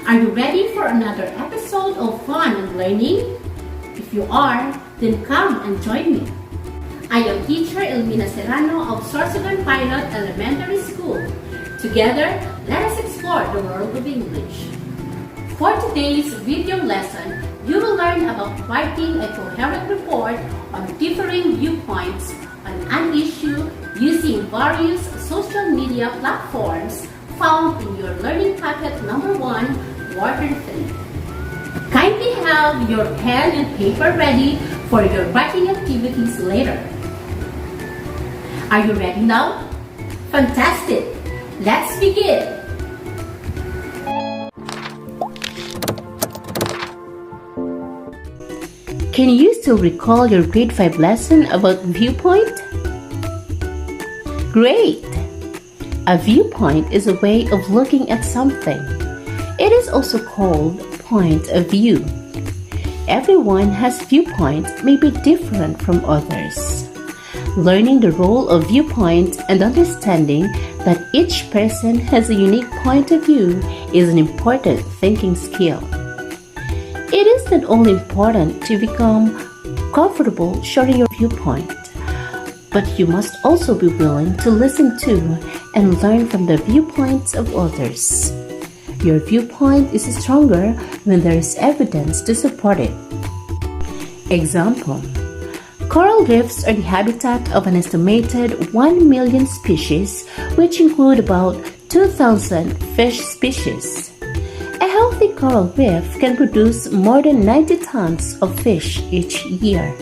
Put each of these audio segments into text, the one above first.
Are you ready for another episode of fun and learning? If you are, then come and join me. I am teacher Elmina Serrano of Sorsogon Pilot Elementary School. Together, let us explore the world of English. For today's video lesson, you will learn about writing a coherent report on differing viewpoints on an issue using various social media platforms found in your learning packet number 1, Quarter 3. Kindly have your pen and paper ready for your writing activities later. Are you ready now? Fantastic! Let's begin! Can you still recall your grade 5 lesson about viewpoint? Great! A viewpoint is a way of looking at something. It is also called point of view. Everyone has viewpoints may be different from others. Learning the role of viewpoint and understanding that each person has a unique point of view is an important thinking skill. It is not only important to become comfortable sharing your viewpoint, but you must also be willing to listen to and learn from the viewpoints of others. Your viewpoint is stronger when there is evidence to support it. Example: coral reefs are the habitat of an estimated 1 million species, which include about 2,000 fish species. A healthy coral reef can produce more than 90 tons of fish each year.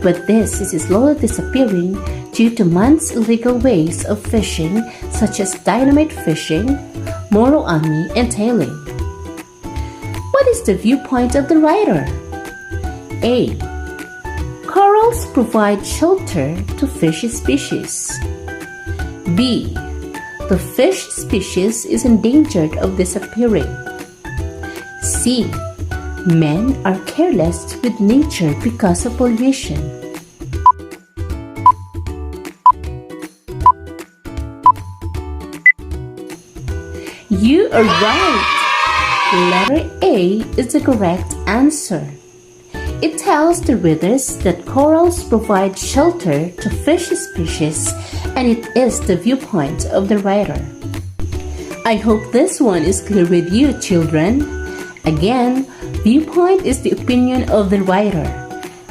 But this is slowly disappearing due to man's illegal ways of fishing, such as dynamite fishing, moroami, and tailing. What is the viewpoint of the writer? A. Corals provide shelter to fish species. B. The fish species is endangered of disappearing. C. Men are careless with nature because of pollution. You are right! Letter A is the correct answer. It tells the readers that corals provide shelter to fish species, and it is the viewpoint of the writer. I hope this one is clear with you, children. Again, viewpoint is the opinion of the writer.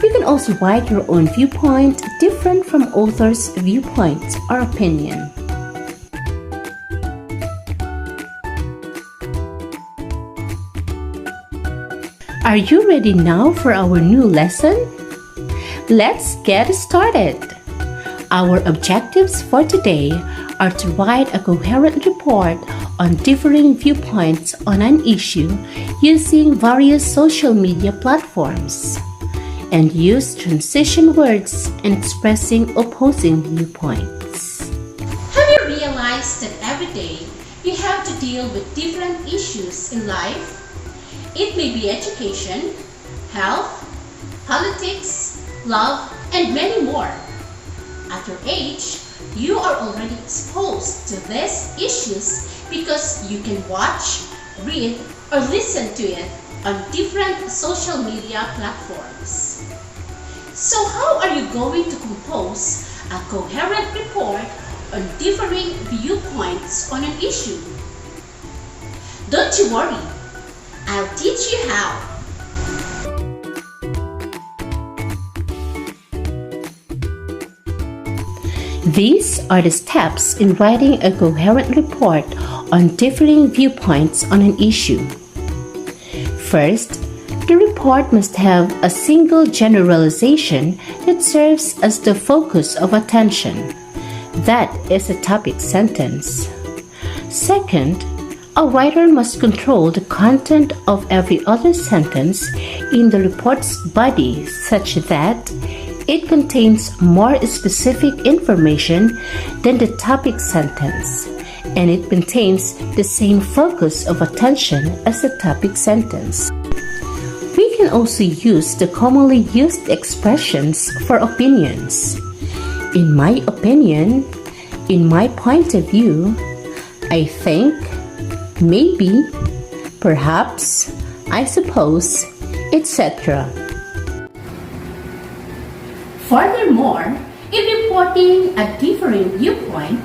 You can also write your own viewpoint different from author's viewpoint or opinion. Are you ready now for our new lesson? Let's get started. Our objectives for today are to write a coherent report on differing viewpoints on an issue using various social media platforms, and use transition words in expressing opposing viewpoints. Have you realized that every day you have to deal with different issues in life? It may be education, health, politics, love, and many more. At your age, you are already exposed to these issues because you can watch, read, or listen to it on different social media platforms. So how are you going to compose a coherent report on differing viewpoints on an issue? Don't you worry. I'll teach you how. These are the steps in writing a coherent report on differing viewpoints on an issue. First, the report must have a single generalization that serves as the focus of attention. That is a topic sentence. Second, a writer must control the content of every other sentence in the report's body such that it contains more specific information than the topic sentence, and it maintains the same focus of attention as the topic sentence. We can also use the commonly used expressions for opinions. In my opinion, in my point of view, I think, maybe, perhaps, I suppose, etc. Furthermore, if reporting a differing viewpoint,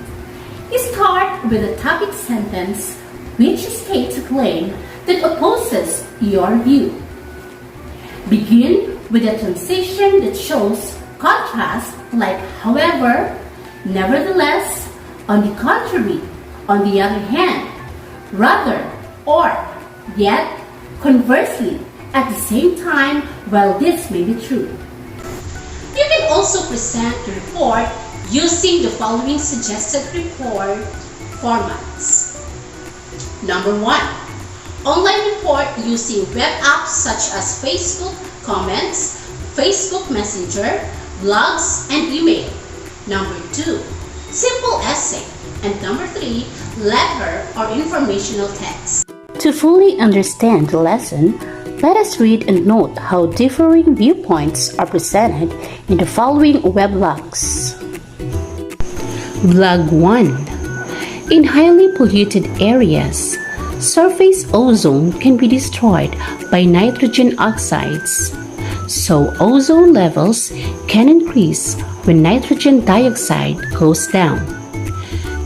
start with a topic sentence which states a claim that opposes your view. Begin with a transition that shows contrast like however, nevertheless, on the contrary, on the other hand, rather, or yet, conversely, at the same time, while this may be true. You can also present the report using the following suggested report formats. Number 1. Online report using web apps such as Facebook Comments, Facebook Messenger, blogs, and email. Number 2. Simple essay. And number 3. Letter or informational text. To fully understand the lesson, let us read and note how differing viewpoints are presented in the following weblogs. Vlog 1. In highly polluted areas, surface ozone can be destroyed by nitrogen oxides, so ozone levels can increase when nitrogen dioxide goes down.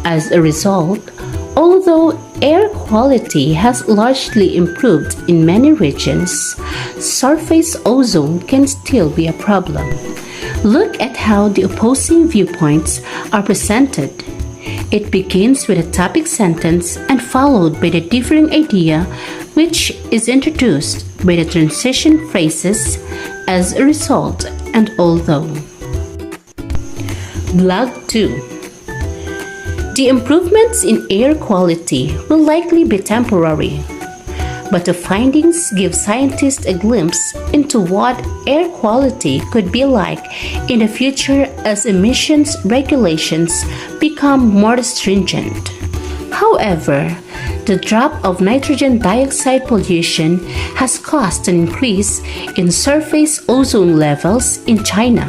As a result, although air quality has largely improved in many regions, surface ozone can still be a problem. Look at how the opposing viewpoints are presented. It begins with a topic sentence and followed by the differing idea, which is introduced by the transition phrases as a result and although. Vlog 2. The improvements in air quality will likely be temporary, but the findings give scientists a glimpse into what air quality could be like in the future as emissions regulations become more stringent. However, the drop of nitrogen dioxide pollution has caused an increase in surface ozone levels in China.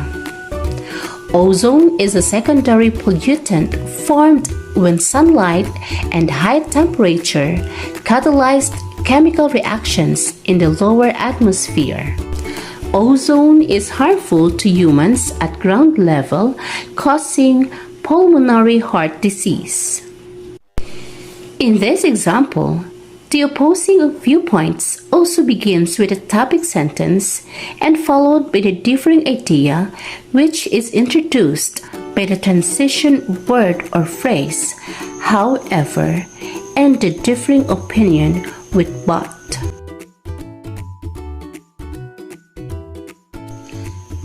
Ozone is a secondary pollutant formed when sunlight and high temperature catalyzed chemical reactions in the lower atmosphere. Ozone is harmful to humans at ground level, causing pulmonary heart disease. In this example, the opposing of viewpoints also begins with a topic sentence and followed by the differing idea, which is introduced by the transition word or phrase, however, and the differing opinion with but.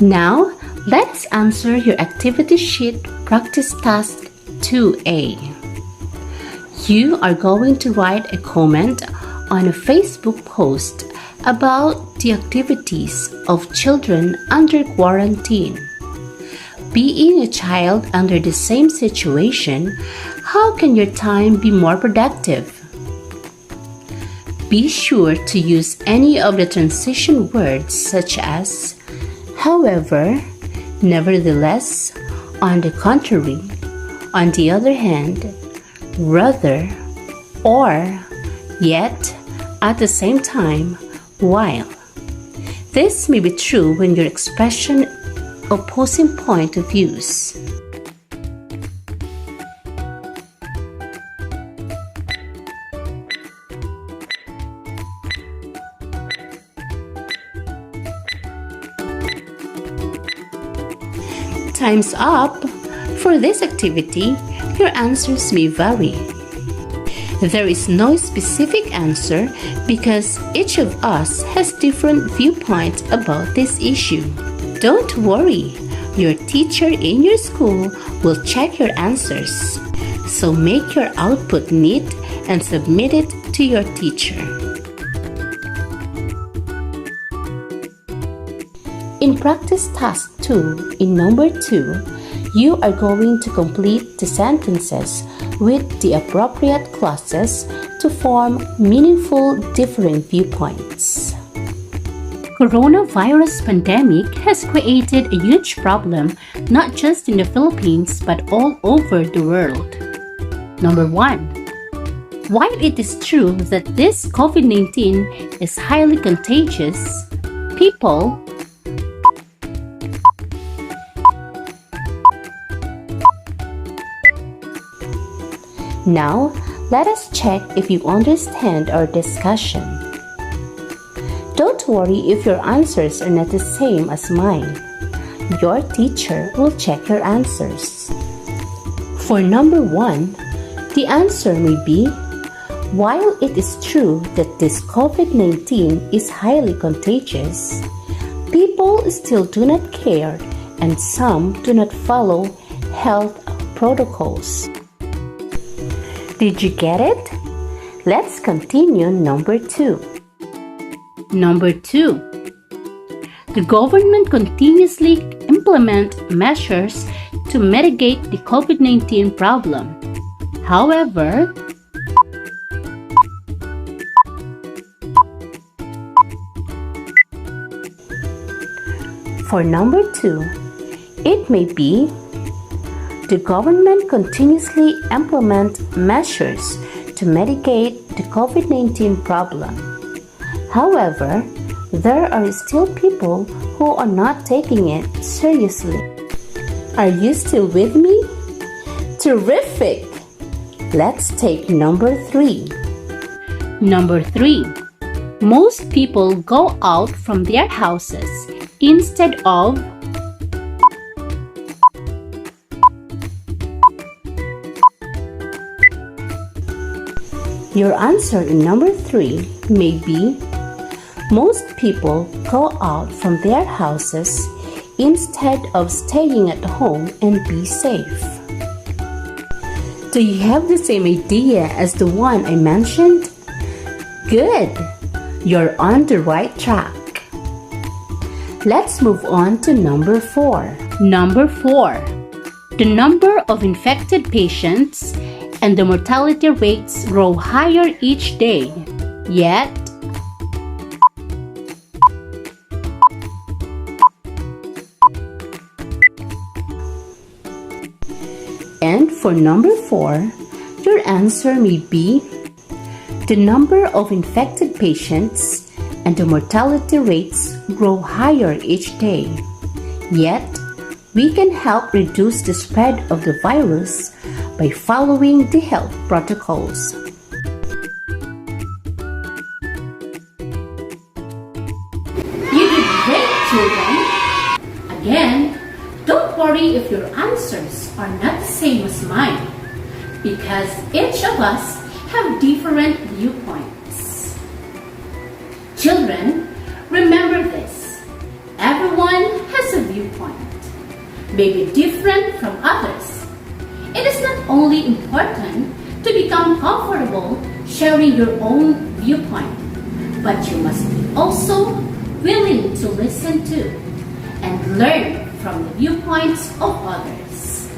Now, let's answer your activity sheet practice task 2A. You are going to write a comment on a Facebook post about the activities of children under quarantine. Being a child under the same situation, how can your time be more productive? Be sure to use any of the transition words such as however, nevertheless, on the contrary, on the other hand, rather, or yet, at the same time, while. This may be true when your expression opposing point of views. Time's up! For this activity, your answers may vary. There is no specific answer because each of us has different viewpoints about this issue. Don't worry, your teacher in your school will check your answers. So make your output neat and submit it to your teacher. In practice task 2, in number 2, you are going to complete the sentences with the appropriate clauses to form meaningful differing viewpoints. Coronavirus pandemic has created a huge problem not just in the Philippines but all over the world. Number 1. While it is true that this COVID-19 is highly contagious, people Now, let us check if you understand our discussion. Don't worry if your answers are not the same as mine. Your teacher will check your answers. For number 1, the answer may be, while it is true that this COVID-19 is highly contagious, people still do not care and some do not follow health protocols. Did you get it? Let's continue number 2. Number 2. The government continuously implement measures to mitigate the COVID-19 problem. However, for number 2, it may be the government continuously implement measures to mitigate the COVID-19 problem. However, there are still people who are not taking it seriously. Are you still with me? Terrific! Let's take number 3. Number 3. Most people go out from their houses instead of Your answer in number 3 may be, most people go out from their houses instead of staying at home and be safe. Do you have the same idea as the one I mentioned? Good! You're on the right track. Let's move on to number 4. Number 4. The number of infected patients and the mortality rates grow higher each day. Yet, and for number 4, your answer may be, the number of infected patients and the mortality rates grow higher each day. Yet, we can help reduce the spread of the virus by following the health protocols. You did great, children! Again, don't worry if your answers are not the same as mine, because each of us have different viewpoints. Children, remember this. Everyone has a viewpoint, maybe different from others. It is not only important to become comfortable sharing your own viewpoint, but you must be also willing to listen to and learn from the viewpoints of others.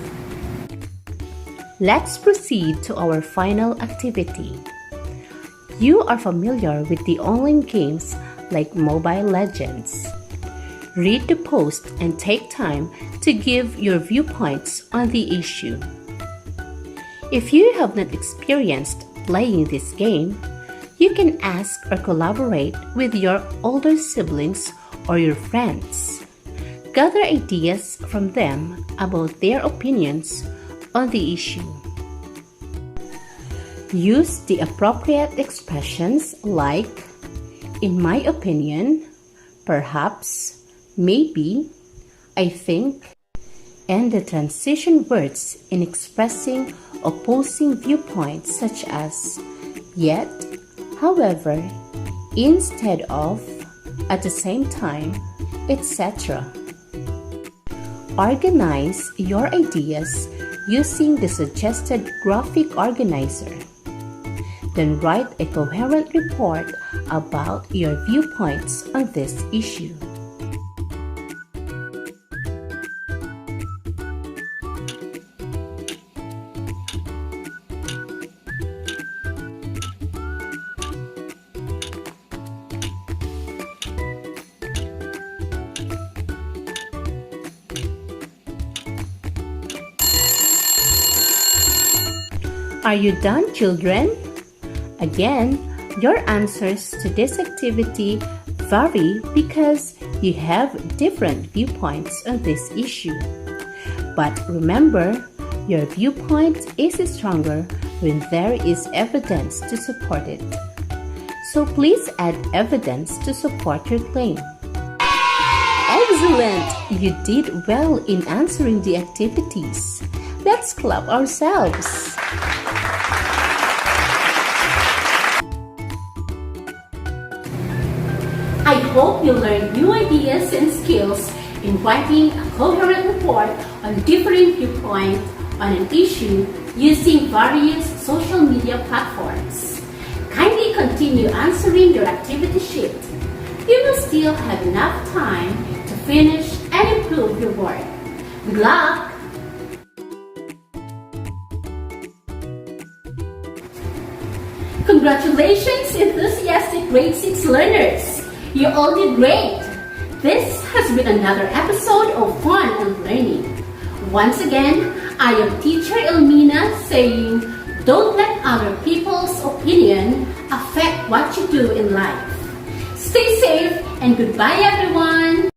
Let's proceed to our final activity. You are familiar with the online games like Mobile Legends. Read the post and take time to give your viewpoints on the issue. If you have not experienced playing this game, you can ask or collaborate with your older siblings or your friends. Gather ideas from them about their opinions on the issue. Use the appropriate expressions like, in my opinion, perhaps, maybe, I think, and the transition words in expressing opposing viewpoints such as yet, however, instead of, at the same time, etc. Organize your ideas using the suggested graphic organizer. Then write a coherent report about your viewpoints on this issue. Are you done, children? Again, your answers to this activity vary because you have different viewpoints on this issue. But remember, your viewpoint is stronger when there is evidence to support it. So please add evidence to support your claim. Excellent! You did well in answering the activities. Let's clap ourselves. I hope you learned new ideas and skills in writing a coherent report on different viewpoints on an issue using various social media platforms. Kindly continue answering your activity sheet. You will still have enough time to finish and improve your work. Good luck! Congratulations, enthusiastic grade 6 learners! You all did great! This has been another episode of Fun and Learning. Once again, I am Teacher Elmina saying, don't let other people's opinion affect what you do in life. Stay safe and goodbye everyone!